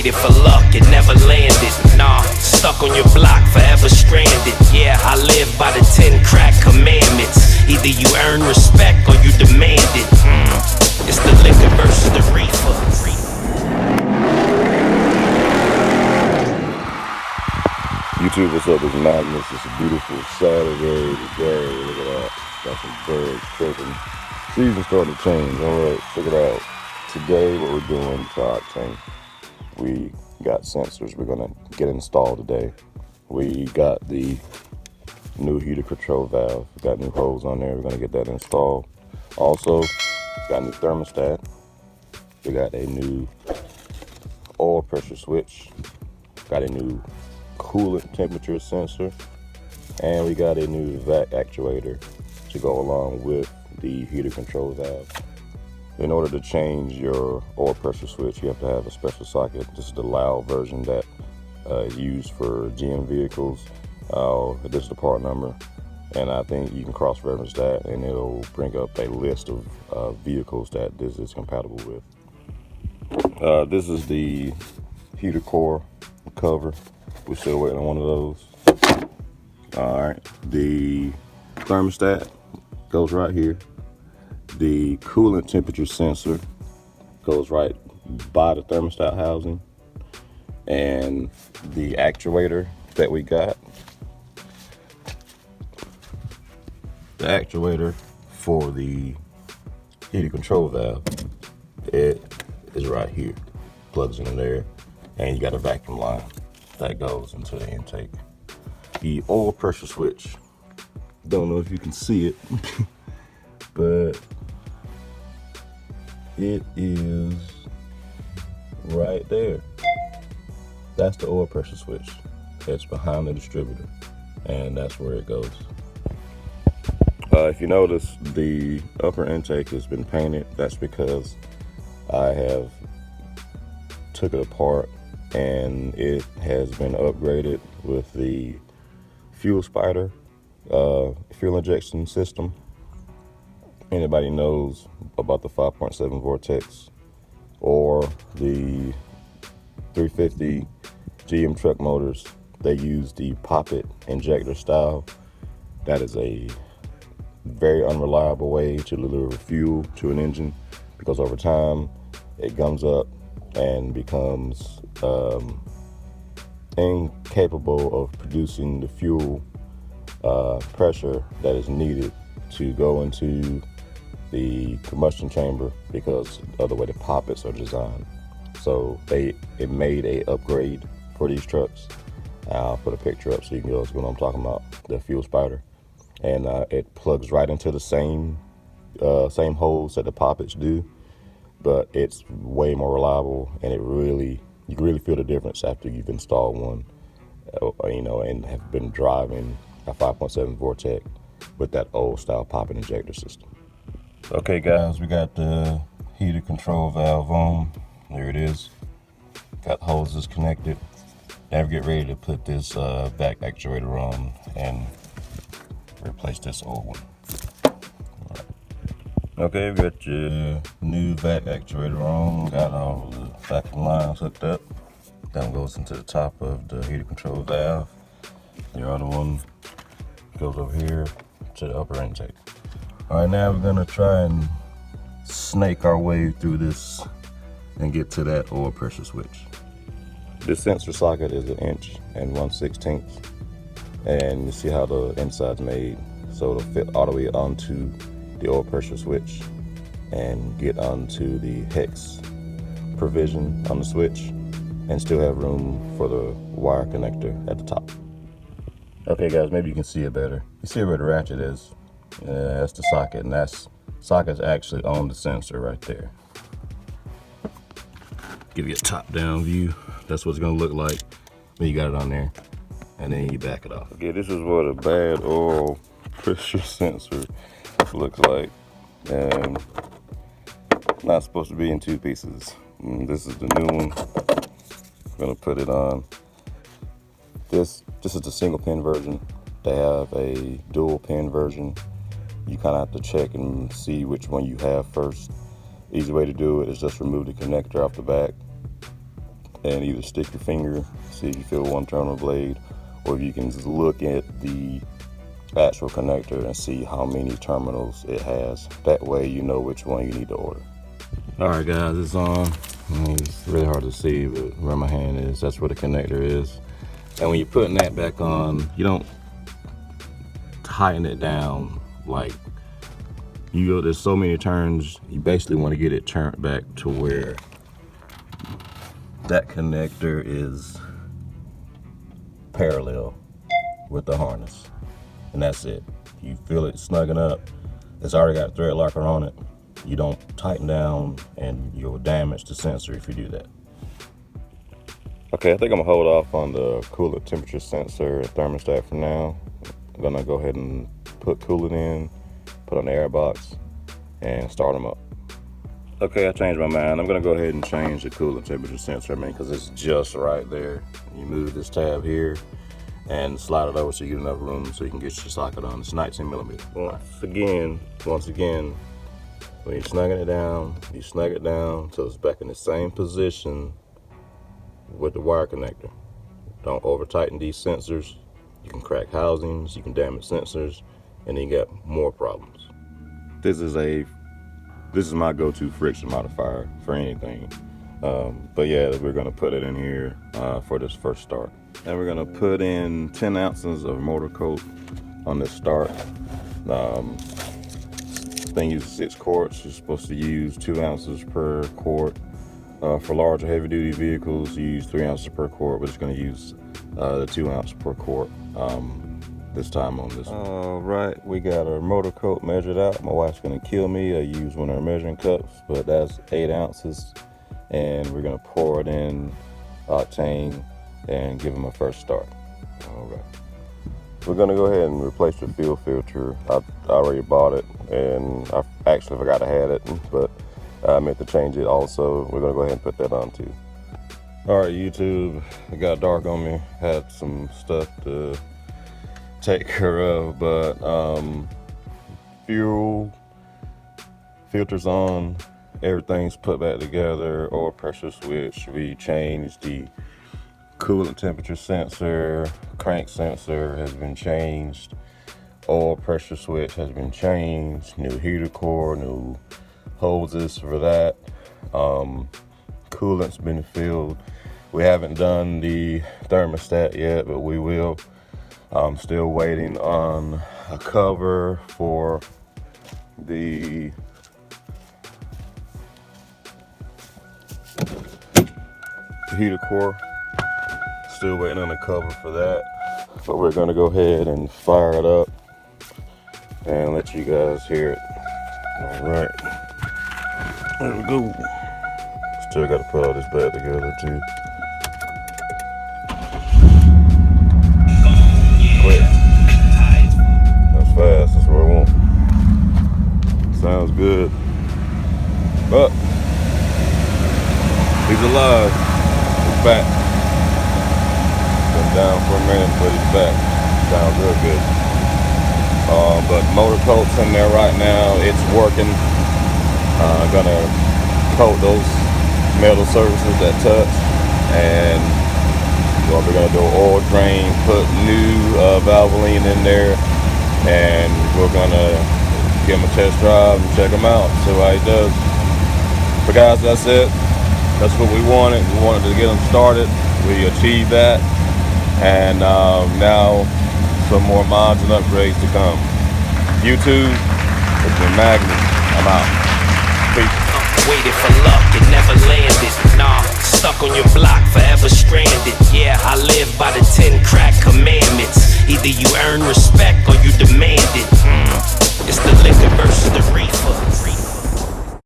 waited for luck, it never landed. Nah, stuck on your block, forever stranded. Yeah, I live by the 10 crack commandments. Either you earn respect or you demand it. It's the liquor versus the reefer. YouTube, what's up? It's Magnus. It's a beautiful Saturday today. Look at that. Got some birds chirping. Season's starting to change. Alright, check it out. Today, what we're doing to Octane, we got sensors we're going to get installed today. We got the new heater control valve. We got new hose on there. We're going to get that installed. Also, got a new thermostat. We got a new oil pressure switch. Got a new coolant temperature sensor, and we got a new vac actuator to go along with the heater control valve. In order to change your oil pressure switch, you have to have a special socket. This is the loud version that is used for GM vehicles. This is the part number, and I think you can cross-reference that and it'll bring up a list of vehicles that this is compatible with. This is the heater core cover. We're still waiting on one of those. All right, the thermostat goes right here. The coolant temperature sensor goes right by the thermostat housing. And the actuator that we got, the actuator for the heater control valve, it is right here. Plugs in there, and you got a vacuum line that goes into the intake. The oil pressure switch, don't know if you can see it, but it is right there. That's the oil pressure switch. It's behind the distributor, and that's where it goes. If you notice, the upper intake has been painted. That's because I have took it apart and it has been upgraded with the fuel spider fuel injection system. Anybody knows about the 5.7 Vortex or the 350 GM truck motors, they use the poppet injector style. That is a very unreliable way to deliver fuel to an engine, because over time it gums up and becomes incapable of producing the fuel pressure that is needed to go into the combustion chamber because of the way the poppets are designed. So it made a upgrade for these trucks. I'll put a picture up so you can know what I'm talking about, the fuel spider. And it plugs right into the same holes that the poppets do, but it's way more reliable, and you really feel the difference after you've installed one, and have been driving a 5.7 Vortex with that old style poppet injector system. Okay guys, we got the heater control valve on. There it is. Got hoses connected. Now we get ready to put this vac actuator on and replace this old one. Right. Okay, we got your new vac actuator on. Got all the vacuum lines hooked up. That one goes into the top of the heater control valve. The other one goes over here to the upper intake. All right, now we're gonna try and snake our way through this and get to that oil pressure switch. This sensor socket is 1 1/16 inches, and you see how the inside's made, so it'll fit all the way onto the oil pressure switch and get onto the hex provision on the switch, and still have room for the wire connector at the top. Okay guys, maybe you can see it better. You see where the ratchet is? That's the socket, and that's socket's actually on the sensor right there. Give you a top-down view. That's what it's gonna look like when you got it on there, and then you back it off. Okay, this is what a bad oil pressure sensor looks like, and not supposed to be in 2 pieces. This is the new one. I'm gonna put it on. This is the single pin version. They have a dual pin version. You kind of have to check and see which one you have first. Easy way to do it is just remove the connector off the back, and either stick your finger, see if you feel one terminal blade, or if you can just look at the actual connector and see how many terminals it has. That way you know which one you need to order. All right guys, it's on. It's really hard to see, but where my hand is, that's where the connector is. And when you're putting that back on, you don't tighten it down like there's so many turns. You basically want to get it turned back to where that connector is parallel with the harness, and that's it. You feel it snugging up, it's already got a thread locker on it. You don't tighten down and you'll damage the sensor if you do that. Okay, I think I'm gonna hold off on the coolant temperature sensor and thermostat for now. I'm gonna go ahead and put coolant in, put on the air box, and start them up. Okay, I changed my mind. I'm gonna go ahead and change the coolant temperature sensor, because it's just right there. You move this tab here and slide it over so you get enough room so you can get your socket on. It's 19 millimeters. Once again, when you're snugging it down, you snug it down so it's back in the same position with the wire connector. Don't over tighten these sensors. You can crack housings, you can damage sensors, and then you got more problems. This is my go-to friction modifier for anything. But yeah, we're gonna put it in here for this first start. And we're gonna put in 10 ounces of motor coat on this start. This thing uses 6 quarts. You're supposed to use 2 ounces per quart. For larger heavy duty vehicles, you use 3 ounces per quart, but it's gonna use the 2 ounces per quart this time on this one. All right, we got our motor coat measured out. My wife's gonna kill me. I use one of her measuring cups, but that's 8 ounces. And we're gonna pour it in octane and give them a first start. All right. We're gonna go ahead and replace the fuel filter. I already bought it, and I actually forgot I had it, but I meant to change it also. We're gonna go ahead and put that on too. All right, YouTube, it got dark on me. Had some stuff to take care of, but fuel filters on, everything's put back together, oil pressure switch. We changed the coolant temperature sensor, crank sensor has been changed, oil pressure switch has been changed, new heater core, new hoses for that. Coolant's been filled. We haven't done the thermostat yet, but we will. I'm still waiting on a cover for the heater core. Still waiting on a cover for that. But we're gonna go ahead and fire it up and let you guys hear it. All right, there we go. Still gotta put all this back together too. Quick. That's fast, that's what I want. Sounds good. But he's alive. He's back. Been down for a minute, but he's back. Sounds real good. But motor coat's in there right now. It's working. Gonna coat those metal surfaces that touch, and what we're gonna do, oil drain, put new Valvoline in there, and we're gonna give him a test drive and check him out, see how he does. But guys, that's it. That's what we wanted. We wanted to get him started. We achieved that, and now some more mods and upgrades to come. YouTube, it's been Magnus. I'm out. Peace. Waited for luck, it never landed. Nah, stuck on your block, forever stranded. Yeah, I live by the 10 crack commandments.